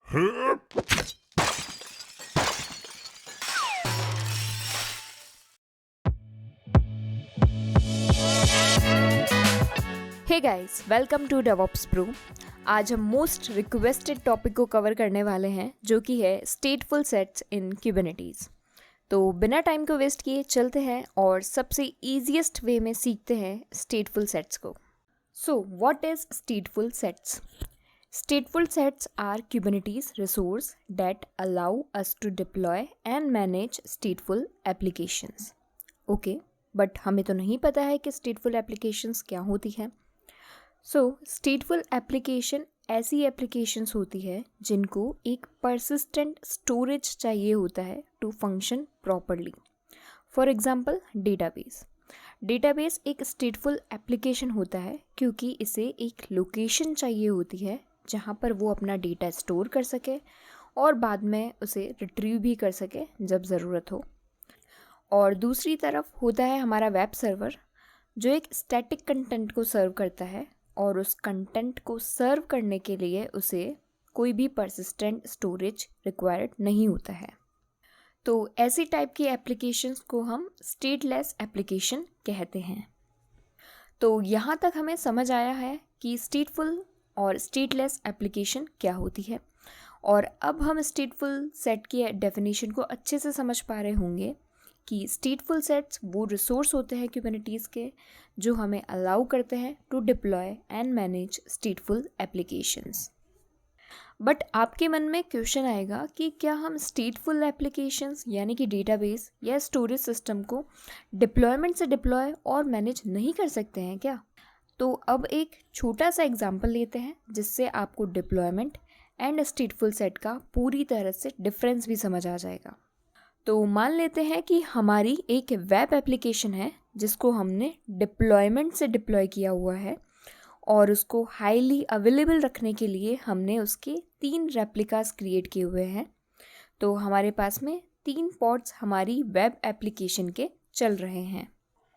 Hey guys, welcome to DevOps Pro. आज हम most requested topic को कवर करने वाले हैं, जो कि है स्टेटफुल सेट्स इन क्यूबरनेटीज। तो बिना टाइम को वेस्ट किए चलते हैं और सबसे ईजीएस्ट वे में सीखते हैं स्टेटफुल सेट्स को। So what is स्टेटफुल sets? Stateful sets are Kubernetes resource that allow us to deploy and manage stateful applications. Okay, but हमें तो नहीं पता है कि stateful applications क्या होती है। So, stateful application ऐसी applications होती है जिनको एक persistent storage चाहिए होता है to function properly. For example, database. Database एक स्टेटफुल एप्लीकेशन होता है क्योंकि इसे एक लोकेशन चाहिए होती है जहाँ पर वो अपना डेटा स्टोर कर सके और बाद में उसे रिट्रीव भी कर सके जब ज़रूरत हो। और दूसरी तरफ होता है हमारा वेब सर्वर, जो एक स्टैटिक कंटेंट को सर्व करता है और उस कंटेंट को सर्व करने के लिए उसे कोई भी परसिस्टेंट स्टोरेज रिक्वायर्ड नहीं होता है। तो ऐसी टाइप की एप्लीकेशंस को हम स्टेटलेस एप्लीकेशन कहते हैं। तो यहाँ तक हमें समझ आया है कि स्टेटफुल और स्टेटलेस एप्लीकेशन क्या होती है, और अब हम स्टेटफुल सेट की डेफिनेशन को अच्छे से समझ पा रहे होंगे कि स्टेटफुल सेट्स वो रिसोर्स होते हैं क्यूबरनेटीज़ के जो हमें अलाउ करते हैं to deploy and manage stateful applications. But आपके मन में क्वेश्चन आएगा कि क्या हम स्टेटफुल एप्लीकेशंस यानी कि डेटाबेस या स्टोरेज सिस्टम को डिप्लॉयमेंट से डिप्लॉय और मैनेज नहीं कर सकते हैं क्या? तो अब एक छोटा सा एग्जांपल लेते हैं जिससे आपको डिप्लॉयमेंट एंड स्टेटफुल सेट का पूरी तरह से डिफरेंस भी समझ आ जाएगा। तो मान लेते हैं कि हमारी एक वेब एप्लीकेशन है जिसको हमने डिप्लॉयमेंट से डिप्लॉय किया हुआ है और उसको हाईली अवेलेबल रखने के लिए हमने उसके 3 रेप्लिकास क्रिएट किए हुए हैं। तो हमारे पास में 3 पॉड्स हमारी वेब एप्लीकेशन के चल रहे हैं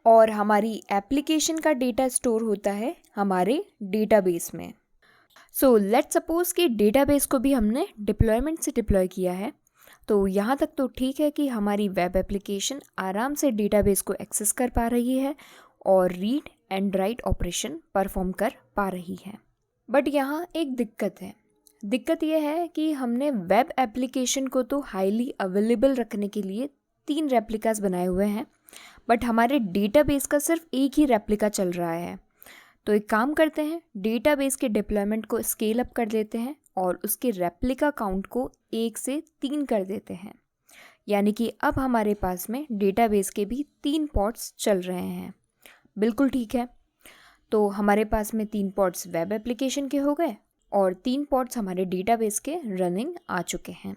और हमारी एप्लीकेशन का डेटा स्टोर होता है हमारे डेटाबेस में। सो लेट्स सपोज कि डेटाबेस को भी हमने डिप्लॉयमेंट से डिप्लॉय किया है। तो यहाँ तक तो ठीक है कि हमारी वेब एप्लीकेशन आराम से डेटाबेस को एक्सेस कर पा रही है और read and write operation perform कर पा रही है। बट यहाँ एक दिक्कत है। दिक्कत यह है कि हमने वेब एप्लीकेशन को तो हाईली अवेलेबल रखने के लिए 3 रेप्लिकास बनाए हुए हैं, बट हमारे डेटाबेस का सिर्फ एक ही रेप्लिका चल रहा है। तो एक काम करते हैं, डेटाबेस के डिप्लॉयमेंट को स्केल अप कर देते हैं और उसके रेप्लिका काउंट को 1 से 3 कर देते हैं। यानी कि अब हमारे पास में डेटाबेस के भी 3 पॉड्स चल रहे हैं। बिल्कुल ठीक है। तो हमारे पास में 3 पॉड्स वेब एप्लीकेशन के हो गए और 3 पॉड्स हमारे डेटाबेस के रनिंग आ चुके हैं।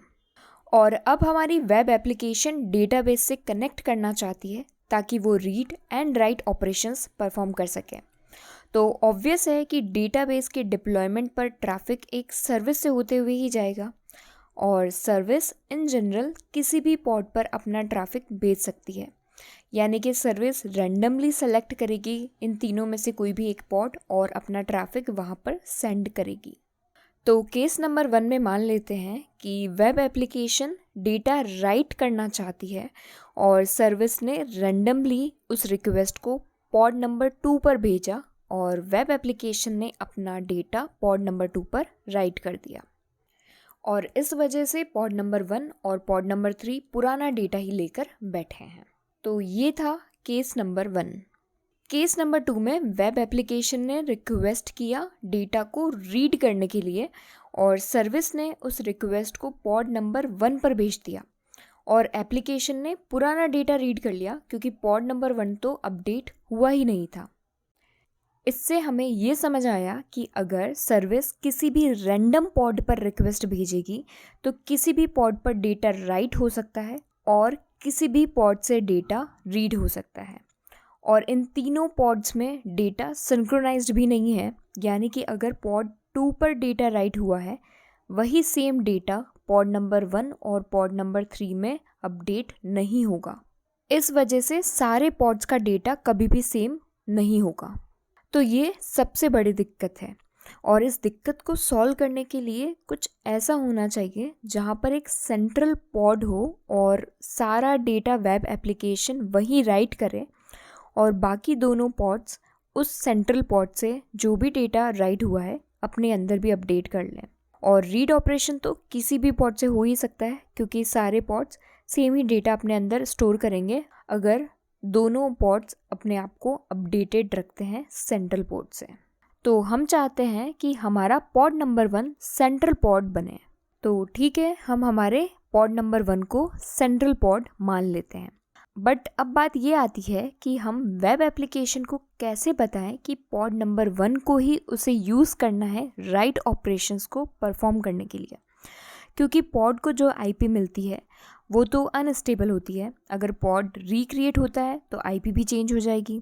और अब हमारी वेब एप्लीकेशन डेटाबेस से कनेक्ट करना चाहती है ताकि वो read and right operations perform कर सके। तो ऑब्वियस है कि डेटाबेस के डिप्लॉयमेंट पर ट्रैफिक एक सर्विस से होते हुए ही जाएगा और सर्विस इन जनरल किसी भी पॉड पर अपना ट्रैफिक भेज सकती है। यानी कि सर्विस रैंडमली सेलेक्ट करेगी इन तीनों में से कोई भी एक पॉड और अपना ट्रैफिक वहाँ पर सेंड करेगी। तो केस नंबर 1 में मान लेते हैं कि वेब एप्लीकेशन डेटा राइट करना चाहती है और सर्विस ने रैंडमली उस रिक्वेस्ट को पॉड नंबर 2 पर भेजा और वेब एप्लीकेशन ने अपना डेटा पॉड नंबर 2 पर राइट कर दिया। और इस वजह से पॉड नंबर 1 और पॉड नंबर 3 पुराना डेटा ही लेकर बैठे हैं। तो ये था केस नंबर 1। केस नंबर 2 में वेब एप्लीकेशन ने रिक्वेस्ट किया डेटा को रीड करने के लिए और सर्विस ने उस रिक्वेस्ट को पॉड नंबर 1 पर भेज दिया और एप्लीकेशन ने पुराना डेटा रीड कर लिया क्योंकि पॉड नंबर 1 तो अपडेट हुआ ही नहीं था। इससे हमें ये समझ आया कि अगर सर्विस किसी भी रैंडम पॉड पर रिक्वेस्ट भेजेगी तो किसी भी पॉड पर डेटा राइट हो सकता है और किसी भी पॉड से डेटा रीड हो सकता है। और इन तीनों पॉड्स में डेटा सिंक्रोनाइज्ड भी नहीं है, यानी कि अगर पॉड 2 पर डेटा राइट हुआ है वही सेम डेटा पॉड नंबर 1 और पॉड नंबर 3 में अपडेट नहीं होगा। इस वजह से सारे पॉड्स का डेटा कभी भी सेम नहीं होगा। तो ये सबसे बड़ी दिक्कत है और इस दिक्कत को सॉल्व करने के लिए कुछ ऐसा होना चाहिए जहाँ पर एक सेंट्रल पॉड हो और सारा डेटा वेब एप्लीकेशन वही राइट करे और बाकी दोनों पॉड्स उस सेंट्रल पॉड से जो भी डेटा राइट हुआ है अपने अंदर भी अपडेट कर लें। और रीड ऑपरेशन तो किसी भी पॉड से हो ही सकता है क्योंकि सारे पॉड्स सेम ही डेटा अपने अंदर स्टोर करेंगे अगर दोनों पॉड्स अपने आप को अपडेटेड रखते हैं सेंट्रल पॉड से। तो हम चाहते हैं कि हमारा पॉड नंबर 1 सेंट्रल पॉड बने। तो ठीक है, हम हमारे पॉड नंबर 1 को सेंट्रल पॉड मान लेते हैं। बट अब बात ये आती है कि हम वेब एप्लीकेशन को कैसे बताएं कि पॉड नंबर 1 को ही उसे यूज़ करना है राइट ऑपरेशंस को परफॉर्म करने के लिए, क्योंकि पॉड को जो आईपी मिलती है वो तो अनस्टेबल होती है। अगर पॉड रिक्रिएट होता है तो आईपी भी चेंज हो जाएगी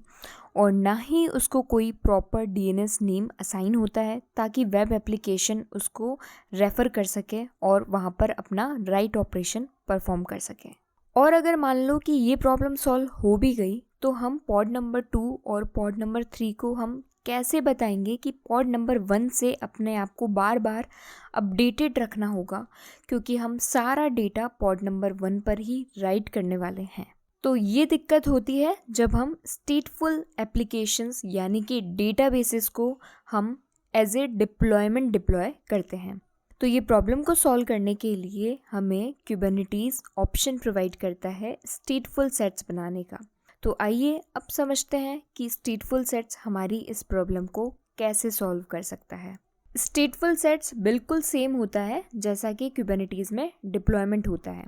और ना ही उसको कोई प्रॉपर डीएनएस नेम असाइन होता है ताकि वेब एप्लीकेशन उसको रेफ़र कर सके और वहाँ पर अपना राइट ऑपरेशन परफॉर्म कर सके। और अगर मान लो कि ये प्रॉब्लम सॉल्व हो भी गई तो हम पॉड नंबर 2 और पॉड नंबर 3 को हम कैसे बताएंगे कि पॉड नंबर 1 से अपने आप को बार बार अपडेटेड रखना होगा, क्योंकि हम सारा डेटा पॉड नंबर 1 पर ही राइट करने वाले हैं। तो ये दिक्कत होती है जब हम स्टेटफुल एप्लीकेशंस यानी कि डेटाबेसेस को हम एज ए डिप्लॉयमेंट डिप्लॉय करते हैं। तो ये प्रॉब्लम को सॉल्व करने के लिए हमें कुबरनेटिस ऑप्शन प्रोवाइड करता है स्टेटफुल सेट्स बनाने का। तो आइए अब समझते हैं कि स्टेटफुल सेट्स हमारी इस प्रॉब्लम को कैसे सॉल्व कर सकता है। स्टेटफुल सेट्स बिल्कुल सेम होता है जैसा कि कुबरनेटिस में डिप्लॉयमेंट होता है,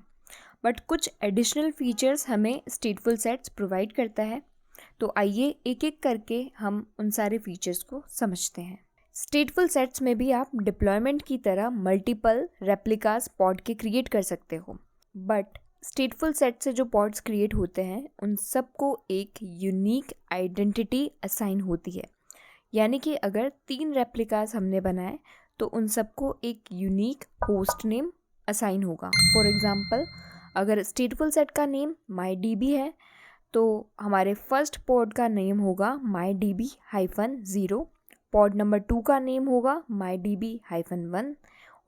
बट कुछ एडिशनल फीचर्स हमें स्टेटफुल सेट्स प्रोवाइड करता है। तो आइए एक एक करके हम उन सारे फीचर्स को समझते हैं। स्टेटफुल सेट्स में भी आप डिप्लॉयमेंट की तरह मल्टीपल रेप्लिकास पॉड के क्रिएट कर सकते हो, बट स्टेटफुल सेट से जो पॉड्स क्रिएट होते हैं उन सबको एक यूनिक आइडेंटिटी असाइन होती है। यानी कि अगर 3 रेप्लिकास हमने बनाए तो उन सबको एक यूनिक होस्ट नेम असाइन होगा। फॉर एग्जांपल, अगर स्टेटफुल सेट का नेम MyDB है तो हमारे फर्स्ट पॉड का नेम होगा MyDB-0, पॉड नंबर 2 का नेम होगा MyDB-1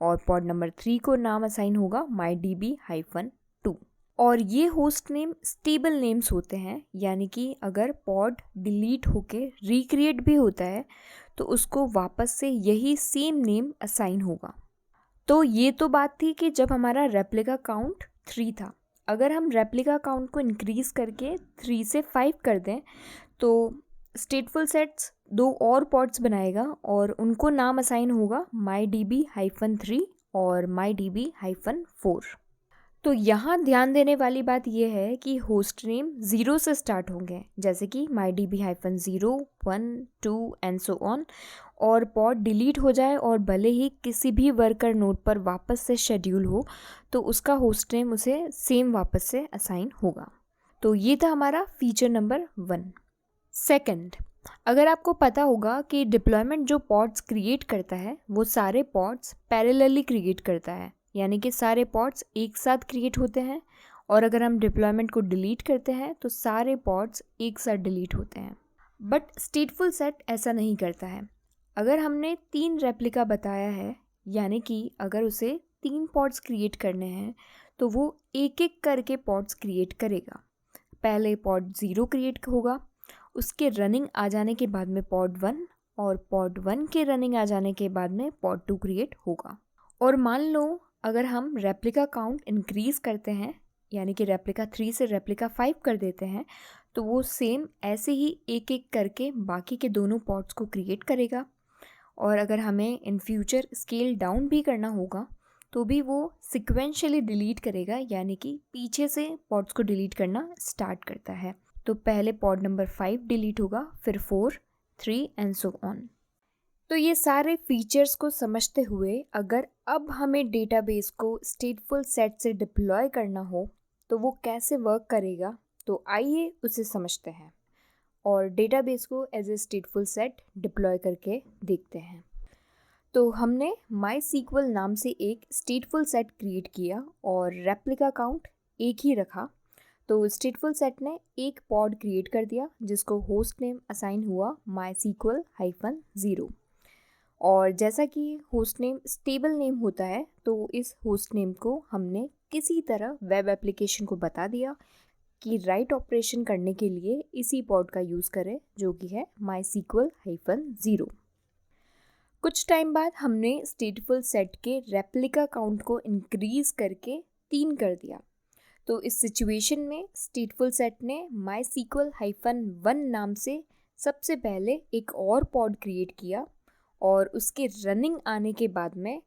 और पॉड नंबर 3 को नाम असाइन होगा MyDB-2। और ये होस्ट नेम स्टेबल नेम्स होते हैं, यानी कि अगर पॉड डिलीट होके रिक्रिएट भी होता है तो उसको वापस से यही सेम नेम असाइन होगा। तो ये तो बात थी कि जब हमारा रेप्लिका काउंट 3 था। अगर हम रेप्लिका काउंट को इंक्रीज़ करके 3 से 5 कर दें तो स्टेटफुल सेट्स 2 और पॉड्स बनाएगा और उनको नाम असाइन होगा MyDB-3 और MyDB-4। तो यहाँ ध्यान देने वाली बात यह है कि होस्ट नेम 0 से स्टार्ट होंगे, जैसे कि MyDB-0, 1, 2 एंड सो ऑन। और पॉड डिलीट हो जाए और भले ही किसी भी वर्कर नोड पर वापस से शेड्यूल हो तो उसका होस्ट नेम उसे सेम वापस से असाइन होगा। तो ये था हमारा फीचर नंबर 1। सेकंड, अगर आपको पता होगा कि डिप्लॉयमेंट जो पॉड्स क्रिएट करता है वो सारे पॉड्स पैरेलली क्रिएट करता है, यानी कि सारे पॉड्स एक साथ क्रिएट होते हैं, और अगर हम डिप्लॉयमेंट को डिलीट करते हैं तो सारे पॉड्स एक साथ डिलीट होते हैं। बट स्टेटफुल सेट ऐसा नहीं करता है। अगर हमने 3 रेप्लिका बताया है, यानी कि अगर उसे 3 पॉड्स क्रिएट करने हैं तो वो एक एक करके पॉड्स क्रिएट करेगा। पहले पॉड 0 क्रिएट होगा, उसके रनिंग आ जाने के बाद में पॉड 1, और पॉड 1 के रनिंग आ जाने के बाद में पॉड 2 क्रिएट होगा। और मान लो अगर हम रेप्लिका काउंट इंक्रीज़ करते हैं, यानी कि रेप्लिका 3 से रेप्लिका 5 कर देते हैं, तो वो सेम ऐसे ही एक एक करके बाकी के दोनों पॉड्स को क्रिएट करेगा। और अगर हमें इन फ्यूचर स्केल डाउन भी करना होगा तो भी वो सिक्वेंशियली डिलीट करेगा, यानी कि पीछे से पॉड्स को डिलीट करना स्टार्ट करता है। तो पहले पॉड नंबर 5 डिलीट होगा, फिर 4, 3 एंड सो ऑन। तो ये सारे फीचर्स को समझते हुए अगर अब हमें डेटाबेस को स्टेटफुल सेट से डिप्लॉय करना हो तो वो कैसे वर्क करेगा, तो आइए उसे समझते हैं और डेटाबेस को as a stateful set deploy करके देखते हैं। तो हमने MySQL नाम से एक स्टेटफुल सेट क्रिएट किया और रेप्लिका काउंट एक ही रखा। तो स्टेटफुल सेट ने एक पॉड क्रिएट कर दिया जिसको होस्ट नेम असाइन हुआ MySQL-0, और जैसा कि होस्ट नेम स्टेबल नेम होता है, तो इस होस्ट नेम को हमने किसी तरह वेब एप्लीकेशन को बता दिया कि राइट ऑपरेशन करने के लिए इसी पॉड का यूज़ करें, जो कि है MySQL-0। कुछ टाइम बाद हमने स्टेटफुल सेट के रेप्लिका काउंट को इंक्रीज़ करके 3 कर दिया। तो इस सिचुएशन में स्टेटफुल सेट ने MySQL-1 नाम से सबसे पहले एक और पॉड क्रिएट किया और उसके रनिंग आने के बाद में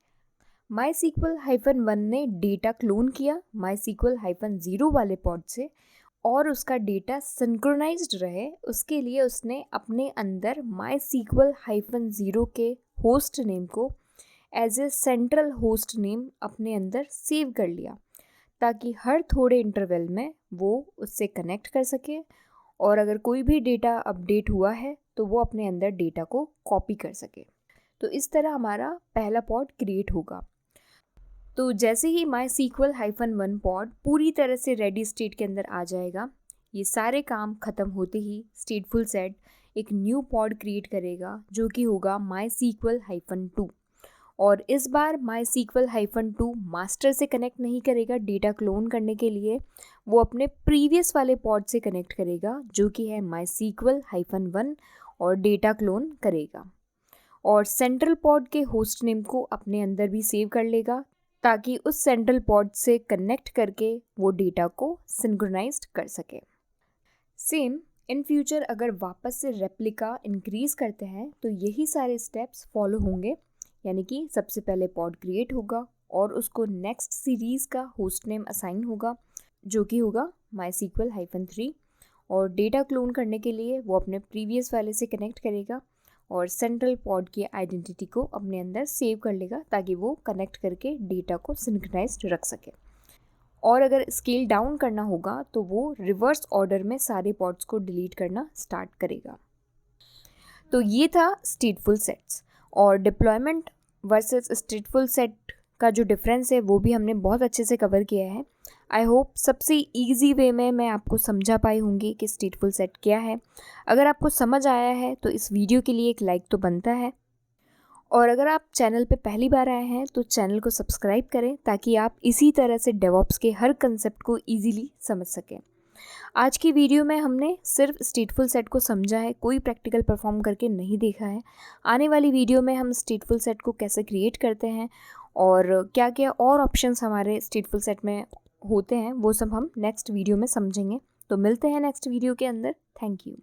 MySQL-1 ने डेटा क्लोन किया MySQL-0 वाले पॉड से, और उसका डेटा सिंक्रोनाइज्ड रहे उसके लिए उसने अपने अंदर MySQL-0 के होस्ट नेम को as a central host name अपने अंदर सेव कर लिया, ताकि हर थोड़े इंटरवल में वो उससे कनेक्ट कर सके, और अगर कोई भी डेटा अपडेट हुआ है तो वो अपने अंदर डेटा को कॉपी कर सके। तो इस तरह हमारा पहला पॉड क्रिएट होगा। तो जैसे ही MySQL-1 पॉड पूरी तरह से रेडी स्टेट के अंदर आ जाएगा, ये सारे काम ख़त्म होते ही स्टेटफुल सेट एक न्यू पॉड क्रिएट करेगा जो कि होगा MySQL-2। और इस बार MySQL-2 मास्टर से कनेक्ट नहीं करेगा डेटा क्लोन करने के लिए, वो अपने प्रीवियस वाले पॉड से कनेक्ट करेगा जो कि है MySQL-1 और डेटा क्लोन करेगा, और सेंट्रल पॉड के होस्ट नेम को अपने अंदर भी सेव कर लेगा, ताकि उस सेंट्रल पॉड से कनेक्ट करके वो डेटा को सिंक्रोनाइज्ड कर सके। सेम इन फ्यूचर अगर वापस से रेप्लिका इंक्रीज़ करते हैं तो यही सारे स्टेप्स फॉलो होंगे, यानी कि सबसे पहले पॉड क्रिएट होगा और उसको नेक्स्ट सीरीज़ का होस्ट नेम असाइन होगा जो कि होगा MySQL-3, और डेटा क्लोन करने के लिए वो अपने प्रीवियस वाले से कनेक्ट करेगा और सेंट्रल पॉड की आइडेंटिटी को अपने अंदर सेव कर लेगा, ताकि वो कनेक्ट करके डेटा को सिंक्रोनाइज्ड रख सके। और अगर स्केल डाउन करना होगा तो वो रिवर्स ऑर्डर में सारे पॉड्स को डिलीट करना स्टार्ट करेगा। तो ये था स्टेटफुल सेट्स, और डिप्लॉयमेंट वर्सेस स्टेटफुल सेट का जो डिफरेंस है वो भी हमने बहुत अच्छे से कवर किया है। आई होप सबसे इजी वे में मैं आपको समझा पाई होंगी कि स्टेटफुल सेट क्या है। अगर आपको समझ आया है तो इस वीडियो के लिए एक लाइक तो बनता है, और अगर आप चैनल पे पहली बार आए हैं तो चैनल को सब्सक्राइब करें, ताकि आप इसी तरह से डेवऑप्स के हर कंसेप्ट को ईजीली समझ सकें। आज की वीडियो में हमने सिर्फ स्टेटफुल सेट को समझा है, कोई प्रैक्टिकल परफॉर्म करके नहीं देखा है। आने वाली वीडियो में हम स्टेटफुल सेट को कैसे क्रिएट करते हैं और क्या क्या और ऑप्शंस हमारे स्टेटफुल सेट में होते हैं, वो सब हम नेक्स्ट वीडियो में समझेंगे। तो मिलते हैं नेक्स्ट वीडियो के अंदर। Thank you.